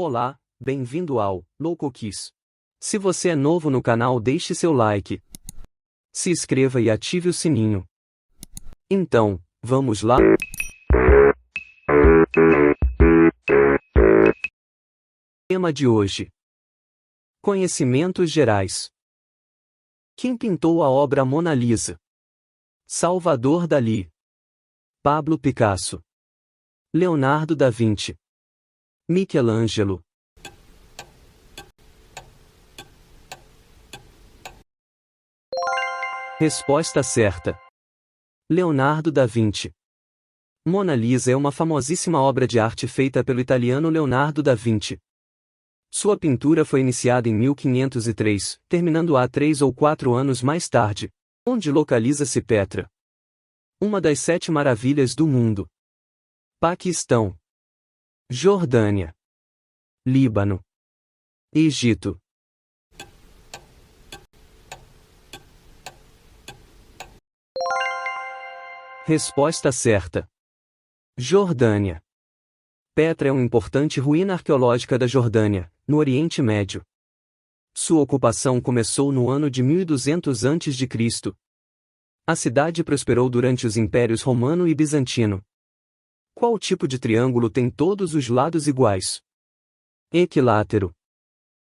Olá, bem-vindo ao Loucoquiz. Se você é novo no canal, deixe seu like, se inscreva e ative o sininho. Então, vamos lá? Tema de hoje: Conhecimentos gerais. Quem pintou a obra Mona Lisa? Salvador Dalí, Pablo Picasso, Leonardo da Vinci, Michelangelo. Resposta certa: Leonardo da Vinci. Mona Lisa é uma famosíssima obra de arte feita pelo italiano Leonardo da Vinci. Sua pintura foi iniciada em 1503, terminando há 3 ou 4 anos mais tarde. Onde localiza-se Petra? Uma das 7 maravilhas do mundo. Paquistão, Jordânia, Líbano, Egito. Resposta certa: Jordânia. Petra é uma importante ruína arqueológica da Jordânia, no Oriente Médio. Sua ocupação começou no ano de 1200 a.C. A cidade prosperou durante os impérios romano e bizantino. Qual tipo de triângulo tem todos os lados iguais? Equilátero,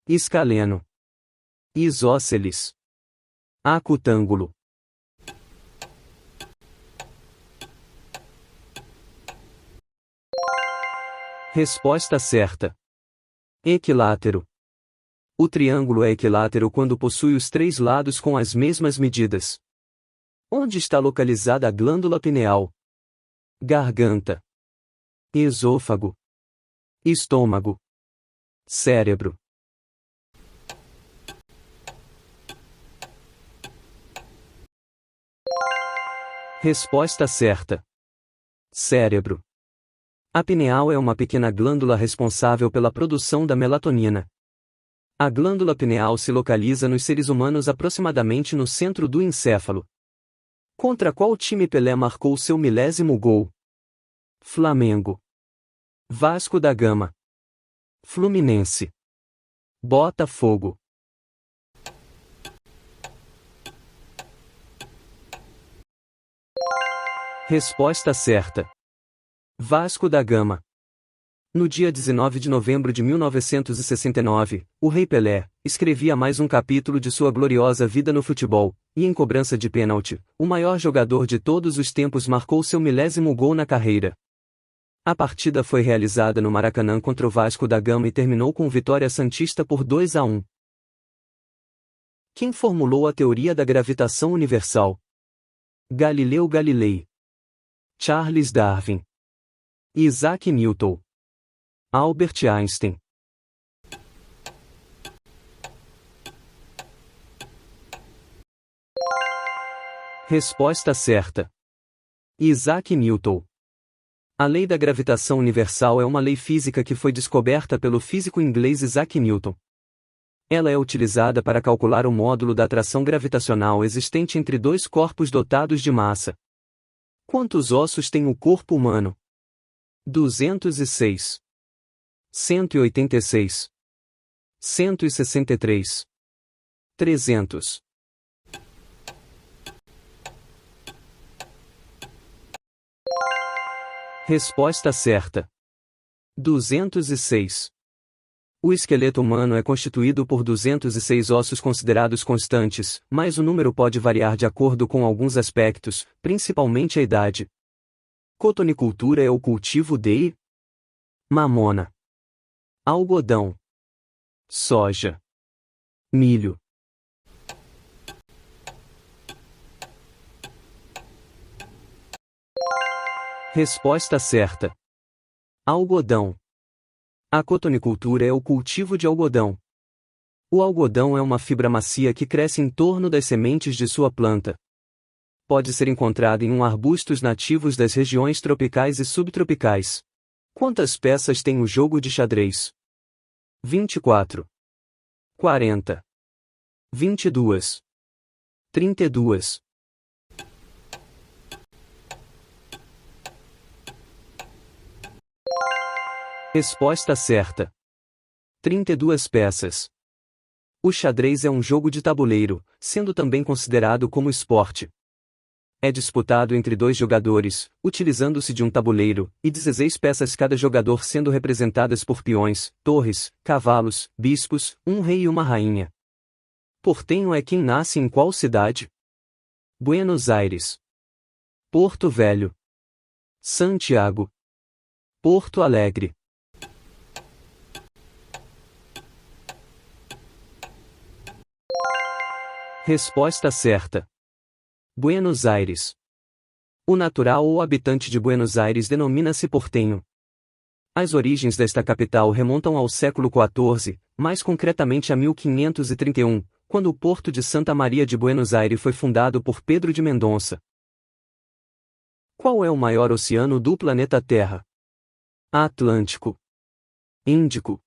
escaleno, isósceles, acutângulo. Resposta certa: equilátero. O triângulo é equilátero quando possui os 3 lados com as mesmas medidas. Onde está localizada a glândula pineal? Garganta, esôfago, estômago, cérebro. Resposta certa: cérebro. A pineal é uma pequena glândula responsável pela produção da melatonina. A glândula pineal se localiza nos seres humanos aproximadamente no centro do encéfalo. Contra qual time Pelé marcou seu 1000º gol? Flamengo, Vasco da Gama, Fluminense, Botafogo. Resposta certa: Vasco da Gama. No dia 19 de novembro de 1969, o Rei Pelé escrevia mais um capítulo de sua gloriosa vida no futebol, e em cobrança de pênalti, o maior jogador de todos os tempos marcou seu 1000º gol na carreira. A partida foi realizada no Maracanã contra o Vasco da Gama e terminou com vitória santista por 2-1. Quem formulou a teoria da gravitação universal? Galileu Galilei, Charles Darwin, Isaac Newton, Albert Einstein. Resposta certa: Isaac Newton. A lei da gravitação universal é uma lei física que foi descoberta pelo físico inglês Isaac Newton. Ela é utilizada para calcular o módulo da atração gravitacional existente entre 2 corpos dotados de massa. Quantos ossos tem o corpo humano? 206, 186, 163, 300. Resposta certa: 206. O esqueleto humano é constituído por 206 ossos considerados constantes, mas o número pode variar de acordo com alguns aspectos, principalmente a idade. Cotonicultura é o cultivo de mamona, algodão, soja, milho. Resposta certa: algodão. A cotonicultura é o cultivo de algodão. O algodão é uma fibra macia que cresce em torno das sementes de sua planta. Pode ser encontrado em arbustos nativos das regiões tropicais e subtropicais. Quantas peças tem o jogo de xadrez? 24, 40, 22, 32. Resposta certa: 32 peças. O xadrez é um jogo de tabuleiro, sendo também considerado como esporte. É disputado entre dois jogadores, utilizando-se de um tabuleiro, e 16 peças cada jogador sendo representadas por peões, torres, cavalos, bispos, um rei e uma rainha. Portenho é quem nasce em qual cidade? Buenos Aires. Porto Velho. Santiago. Porto Alegre. Resposta certa. Buenos Aires. O natural ou habitante de Buenos Aires denomina-se portenho. As origens desta capital remontam ao século XIV, mais concretamente a 1531, quando o porto de Santa Maria de Buenos Aires foi fundado por Pedro de Mendonça. Qual é o maior oceano do planeta Terra? Atlântico. Índico.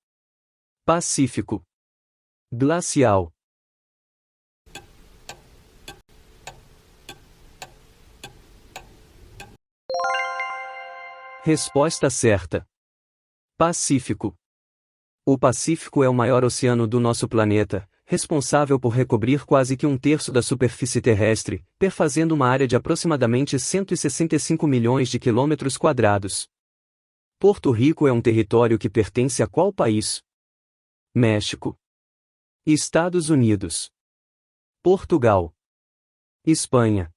Pacífico. Glacial. Resposta certa. Pacífico. O Pacífico é o maior oceano do nosso planeta, responsável por recobrir quase que um terço da superfície terrestre, perfazendo uma área de aproximadamente 165 milhões de quilômetros quadrados. Porto Rico é um território que pertence a qual país? México. Estados Unidos. Portugal. Espanha.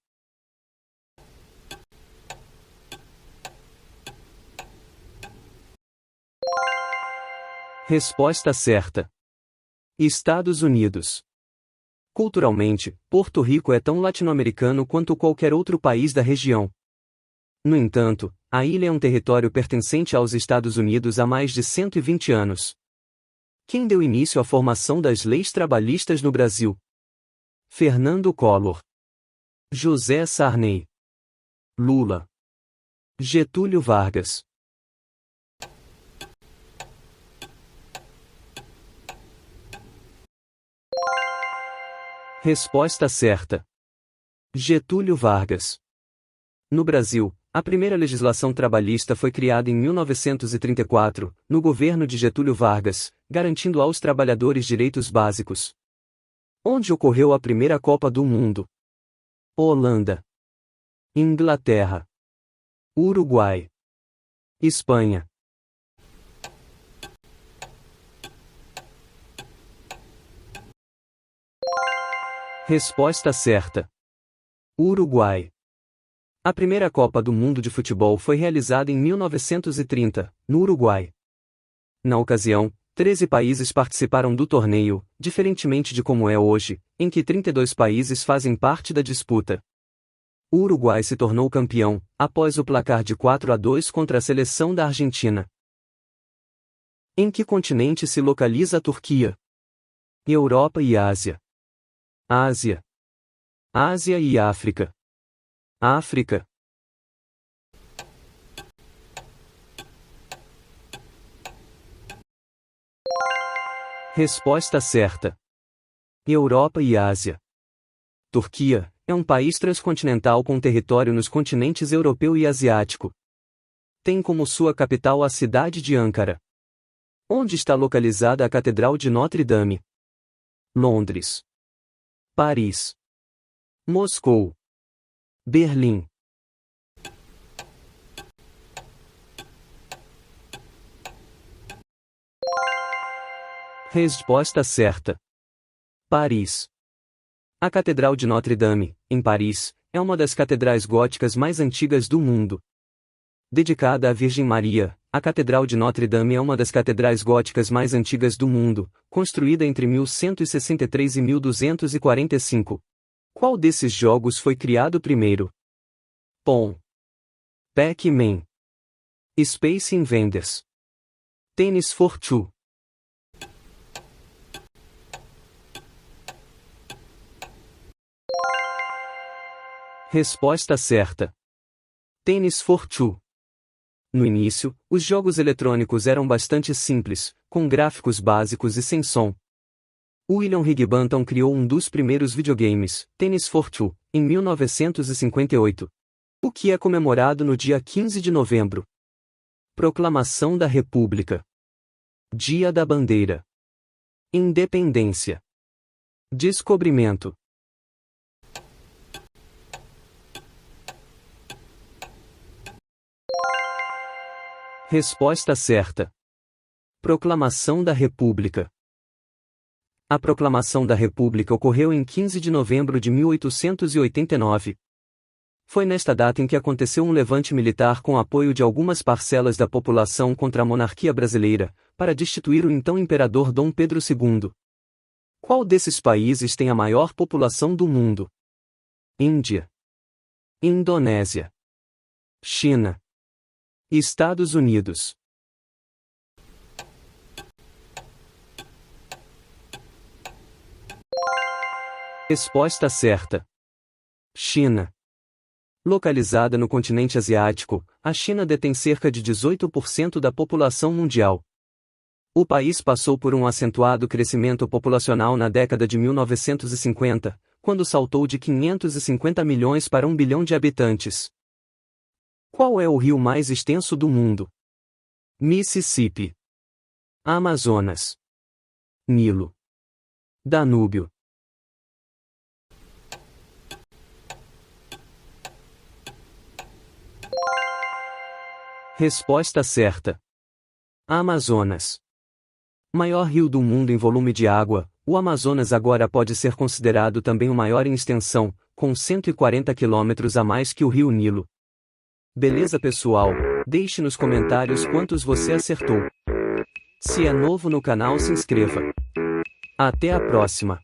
Resposta certa. Estados Unidos. Culturalmente, Porto Rico é tão latino-americano quanto qualquer outro país da região. No entanto, a ilha é um território pertencente aos Estados Unidos há mais de 120 anos. Quem deu início à formação das leis trabalhistas no Brasil? Fernando Collor. José Sarney. Lula. Getúlio Vargas. Resposta certa. Getúlio Vargas. No Brasil, a primeira legislação trabalhista foi criada em 1934, no governo de Getúlio Vargas, garantindo aos trabalhadores direitos básicos. Onde ocorreu a primeira Copa do Mundo? Holanda. Inglaterra. Uruguai. Espanha. Resposta certa. Uruguai. A primeira Copa do Mundo de Futebol foi realizada em 1930, no Uruguai. Na ocasião, 13 países participaram do torneio, diferentemente de como é hoje, em que 32 países fazem parte da disputa. O Uruguai se tornou campeão, após o placar de 4-2 contra a seleção da Argentina. Em que continente se localiza a Turquia? Europa e Ásia. Ásia. Ásia e África. África. Resposta certa. Europa e Ásia. Turquia é um país transcontinental com território nos continentes europeu e asiático. Tem como sua capital a cidade de Ankara. Onde está localizada a Catedral de Notre Dame? Londres. Paris. Moscou. Berlim. Resposta certa. Paris. A Catedral de Notre Dame, em Paris, é uma das catedrais góticas mais antigas do mundo. Dedicada à Virgem Maria, a Catedral de Notre Dame é uma das catedrais góticas mais antigas do mundo, construída entre 1163 e 1245. Qual desses jogos foi criado primeiro? Pong. Pac-Man. Space Invaders. Tennis for Two. Resposta certa. Tennis for Two. No início, os jogos eletrônicos eram bastante simples, com gráficos básicos e sem som. William Higginbotham criou um dos primeiros videogames, Tennis for Two, em 1958. O que é comemorado no dia 15 de novembro. Proclamação da República. Dia da Bandeira. Independência. Descobrimento. Resposta certa. Proclamação da República. A Proclamação da República ocorreu em 15 de novembro de 1889. Foi nesta data em que aconteceu um levante militar com apoio de algumas parcelas da população contra a monarquia brasileira, para destituir o então imperador Dom Pedro II. Qual desses países tem a maior população do mundo? Índia, Indonésia, China, Estados Unidos. Resposta certa. China. Localizada no continente asiático, a China detém cerca de 18% da população mundial. O país passou por um acentuado crescimento populacional na década de 1950, quando saltou de 550 milhões para 1 bilhão de habitantes. Qual é o rio mais extenso do mundo? Mississippi, Amazonas, Nilo, Danúbio. Resposta certa. Amazonas. Maior rio do mundo em volume de água, o Amazonas agora pode ser considerado também o maior em extensão, com 140 quilômetros a mais que o rio Nilo. Beleza, pessoal? Deixe nos comentários quantos você acertou. Se é novo no canal, se inscreva. Até a próxima.